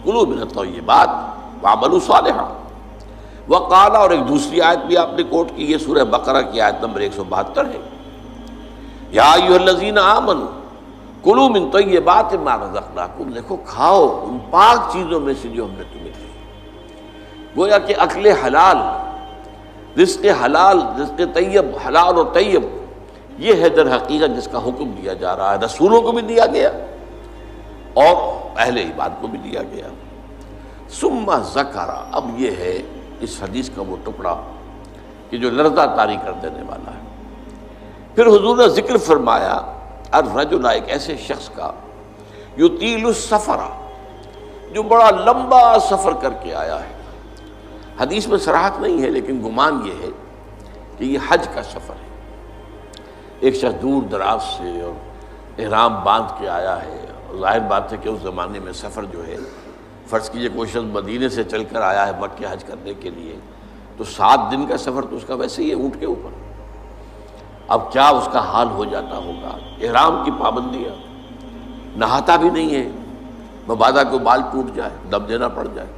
کلوا من الطیبات واعملوا صالحا۔ وقال، اور ایک دوسری آیت بھی آپ نے کوٹ کی، یہ سورہ بقرہ کی آیت نمبر 172 ہے، یا ایھا الذین آمنوا کلوا من طیبات ما رزقناکم، دیکھو کھاؤ ان پاک چیزوں میں سے جو ہم نے تمہیں دی۔ گویا کہ اکل حلال، رزق حلال، رزق طیب، حلال اور طیب، یہ ہے در حقیقت جس کا حکم دیا جا رہا ہے، رسولوں کو بھی دیا گیا اور اہل ایمان کو بھی دیا گیا۔ ثم ذکر، اب یہ ہے اس حدیث کا وہ ٹکڑا کہ جو لرزہ طاری کر دینے والا ہے۔ پھر حضور نے ذکر فرمایا الرجل، ایک ایسے شخص کا یطیل السفر، جو بڑا لمبا سفر کر کے آیا ہے۔ حدیث میں صراحت نہیں ہے لیکن گمان یہ ہے کہ یہ حج کا سفر ہے۔ ایک شخص دور دراز سے اور احرام باندھ کے آیا ہے، ظاہر بات ہے کہ اس زمانے میں سفر جو ہے، فرض کیجئے کوئی شخص مدینے سے چل کر آیا ہے مکہ حج کرنے کے لیے، تو 7 دن کا سفر تو اس کا ویسے ہی ہے اونٹ کے اوپر۔ اب کیا اس کا حال ہو جاتا ہوگا، احرام کی پابندیاں، نہاتا بھی نہیں ہے، مبادا کو بال ٹوٹ جائے، دم دینا پڑ جائے،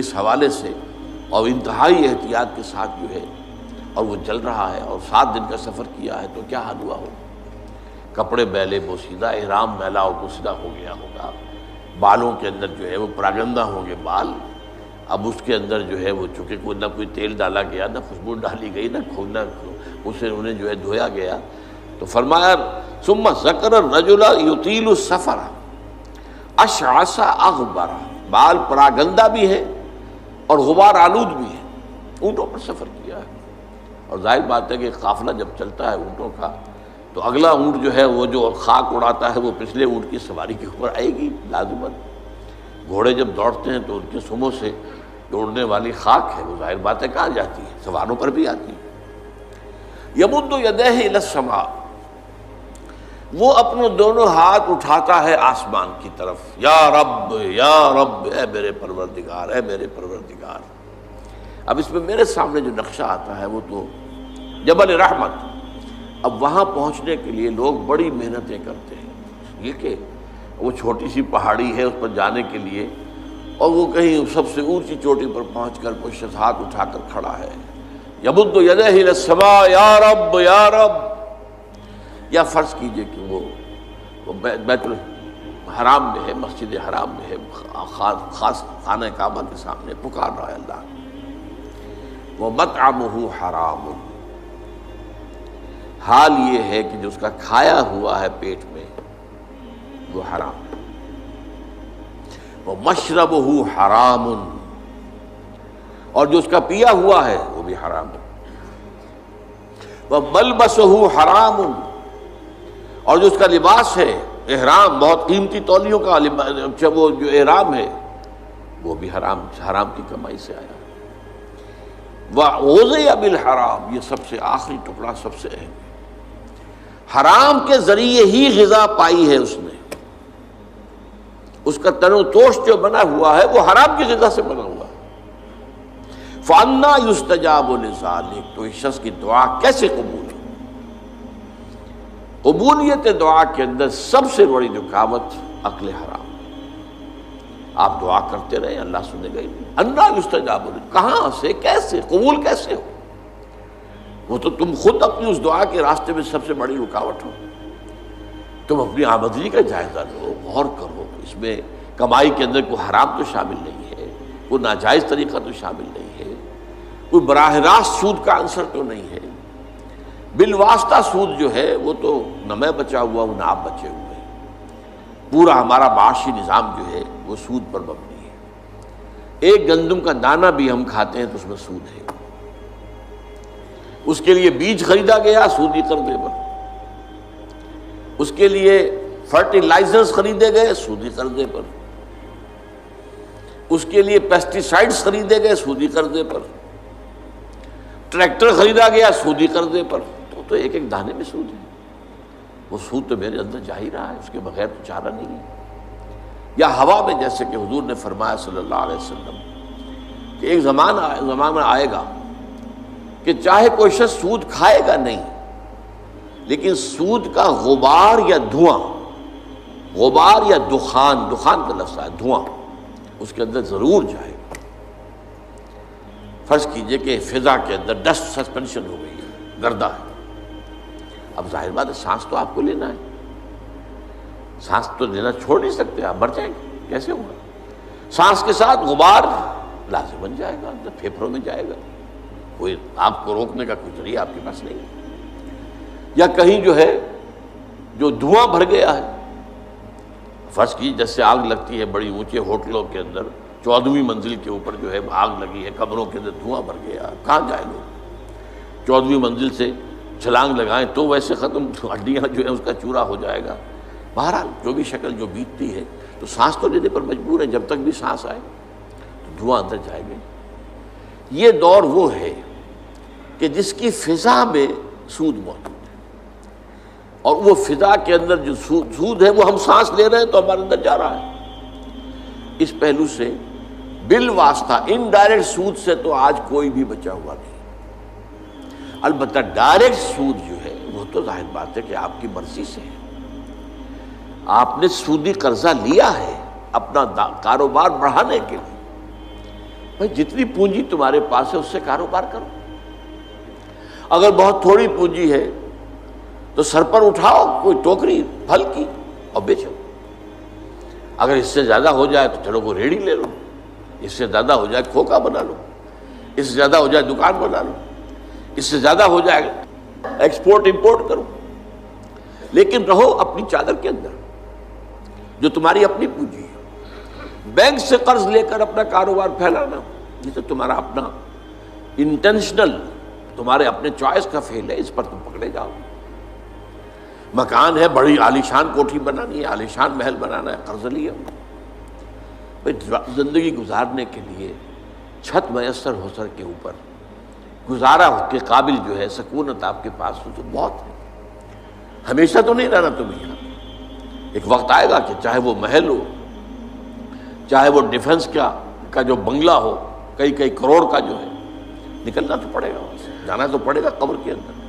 اس حوالے سے اور انتہائی احتیاط کے ساتھ جو ہے، اور وہ چل رہا ہے اور 7 دن کا سفر کیا ہے، تو کیا حال ہوا ہوگا؟ کپڑے میلے بوسیدہ، احرام میلا اور بوسیدہ ہو گیا ہوگا، بالوں کے اندر جو ہے وہ پراگندہ ہوں گے بال، اب اس کے اندر جو ہے وہ چونکہ کوئی نہ کوئی تیل ڈالا گیا، نہ خوشبو ڈالی گئی، نہ اسے انہیں جو ہے دھویا گیا، تو فرمایا ثم ذکر الرجل یطیل السفر اشعث اغبر، بال پراگندہ بھی ہے اور غبار آلود بھی ہے، اونٹوں پر سفر کیا ہے۔ اور ظاہر بات ہے کہ قافلہ جب چلتا ہے اونٹوں کا تو اگلا اونٹ جو ہے وہ جو خاک اڑاتا ہے وہ پچھلے اونٹ کی سواری کے اوپر آئے گی لازماً۔ گھوڑے جب دوڑتے ہیں تو ان کے سموں سے دوڑنے والی خاک ہے وہ ظاہر بات ہے کہاں جاتی ہے، سواروں پر بھی آتی ہے۔ یمد یدیہ الی السماء، وہ اپنے دونوں ہاتھ اٹھاتا ہے آسمان کی طرف، یا رب یا رب، اے میرے پروردگار اے میرے پروردگار۔ اب اس میں میرے سامنے جو نقشہ آتا ہے وہ تو جبل رحمت، اب وہاں پہنچنے کے لیے لوگ بڑی محنتیں کرتے ہیں، یہ کہ وہ چھوٹی سی پہاڑی ہے اس پر جانے کے لیے، اور وہ کہیں سب سے اونچی چوٹی پر پہنچ کر کوئی شخص ہاتھ اٹھا کر کھڑا ہے، یمد یدیہ الی السماء یا رب یا رب، یا فرض کیجئے کہ وہ بیت الحرام میں ہے، مسجد حرام میں ہے، خاص خانہ کعبہ کے سامنے پکار رہا ہے اللہ، وَمَطْعَمُهُ حَرَامٌ، حال یہ ہے کہ جو اس کا کھایا ہوا ہے پیٹ میں وہ حرام ہے، وَمَشْرَبُهُ حَرَامٌ، اور جو اس کا پیا ہوا ہے وہ بھی حرام ہے، وَمَلْبَسُهُ حَرَامٌ، اور جو اس کا لباس ہے احرام، بہت قیمتی تولیوں کا وہ جو احرام ہے وہ بھی حرام کی کمائی سے آیا۔ وَغُذِیَ بِالْحَرَامِ، یہ سب سے آخری ٹکڑا سب سے اہم ہے، حرام کے ذریعے ہی غذا پائی ہے اس نے، اس کا تن و توش جو بنا ہوا ہے وہ حرام کی غذا سے بنا ہوا ہے۔ فَأَنَّىٰ يُسْتَجَابُ لِذَٰلِکَ، تو اس شخص کی دعا کیسے قبول ہو؟ قبولیت دعا کے اندر سب سے بڑی رکاوٹ اکل حرام، آپ دعا کرتے رہے اللہ سنے گا ہی نہیں۔ انا یستجاب، کہاں سے کیسے قبول کیسے ہو؟ وہ تو تم خود اپنی اس دعا کے راستے میں سب سے بڑی رکاوٹ ہو۔ تم اپنی آمدنی کا جائزہ لو، غور کرو، اس میں کمائی کے اندر کوئی حرام تو شامل نہیں ہے، کوئی ناجائز طریقہ تو شامل نہیں ہے، کوئی براہ راست سود کا عنصر تو نہیں ہے، بالواسطہ سود جو ہے وہ تو نہ میں بچا ہوا ہوں نہ آپ بچے ہوئے، پورا ہمارا معاشی نظام جو ہے وہ سود پر مبنی ہے۔ ایک گندم کا دانہ بھی ہم کھاتے ہیں تو اس میں سود ہے، اس کے لیے بیج خریدا گیا سودی قرضے پر، اس کے لیے فرٹیلائزرز خریدے گئے سودی قرضے پر، اس کے لیے پیسٹی سائیڈز خریدے گئے سودی قرضے پر، ٹریکٹر خریدا گیا سودی قرضے پر، تو ایک ایک دانے میں سود ہے۔ وہ سود تو میرے اندر جا ہی رہا ہے، اس کے بغیر تو چارہ نہیں ہے۔ یا ہوا میں، جیسے کہ حضور نے فرمایا صلی اللہ علیہ وسلم کہ ایک زمانہ آئے گا کہ چاہے کوئی شخص سود کھائے گا نہیں، لیکن سود کا غبار یا دھواں، غبار یا دخان کا لفظ ہے دھواں، اس کے اندر ضرور جائے گا۔ فرض کیجئے کہ فضا کے اندر ڈسٹ سسپینشن ہو گئی ہے، گردہ ہے، اب ظاہر بات ہے سانس تو آپ کو لینا ہے، سانس تو لینا چھوڑ نہیں سکتے، آپ مر جائیں گے، کیسے ہوگا؟ سانس کے ساتھ غبار لازم بن جائے گا، اندر پھیپھڑوں میں جائے گا، کوئی آپ کو روکنے کا کوئی ذریعہ آپ کے پاس نہیں ہے۔ یا کہیں جو ہے جو دھواں بھر گیا ہے، فرض کی جیسے آگ لگتی ہے بڑی اونچے ہوٹلوں کے اندر، 14ویں منزل کے اوپر جو ہے آگ لگی ہے، کمروں کے اندر دھواں بھر گیا، کہاں جائے لوگ؟ 14ویں منزل سے چھلانگ لگائیں تو ویسے ختم، ہڈیاں جو ہے اس کا چورا ہو جائے گا۔ بہرحال جو بھی شکل جو بیتتی ہے، تو سانس تو لینے پر مجبور ہے، جب تک بھی سانس آئے تو دھواں اندر جائے گا۔ یہ دور وہ ہے کہ جس کی فضا میں سود موجود ہے، اور وہ فضا کے اندر جو سود ہے وہ ہم سانس لے رہے ہیں تو ہمارے اندر جا رہا ہے۔ اس پہلو سے بالواسطہ انڈائریکٹ سود سے تو آج کوئی بھی بچا ہوا نہیں، البتہ ڈائریکٹ سود جو ہے وہ تو ظاہر بات ہے کہ آپ کی مرضی سے ہے۔ آپ نے سودی قرضہ لیا ہے اپنا کاروبار بڑھانے کے لیے، بھائی جتنی پونجی تمہارے پاس ہے اس سے کاروبار کرو۔ اگر بہت تھوڑی پونجی ہے تو سر پر اٹھاؤ کوئی ٹوکری پھل کی اور بیچو، اگر اس سے زیادہ ہو جائے تو چلو وہ ریڑھی لے لو، اس سے زیادہ ہو جائے کھوکا بنا لو، اس سے زیادہ ہو جائے دکان بنا لو، اس سے زیادہ ہو جائے ایکسپورٹ امپورٹ کرو، لیکن رہو اپنی چادر کے اندر جو تمہاری اپنی پونجی ہے۔ بینک سے قرض لے کر اپنا کاروبار پھیلانا یہ تو تمہارا اپنا انٹینشنل، تمہارے اپنے چوائس کا فیل ہے، اس پر تم پکڑے جاؤ۔ مکان ہے، بڑی عالیشان کوٹھی بنانی ہے، عالیشان محل بنانا ہے، قرض لیا۔ زندگی گزارنے کے لیے چھت میسر ہو سر کے اوپر گزارا کے قابل جو ہے سکونت آپ کے پاس ہو تو بہت ہے۔ ہمیشہ تو نہیں رہنا تمہیں یہاں، ایک وقت آئے گا کہ چاہے وہ محل ہو، چاہے وہ ڈیفنس کا جو بنگلہ ہو کئی کروڑ کا جو ہے، نکلنا تو پڑے گا، جانا تو پڑے گا قبر کے اندر۔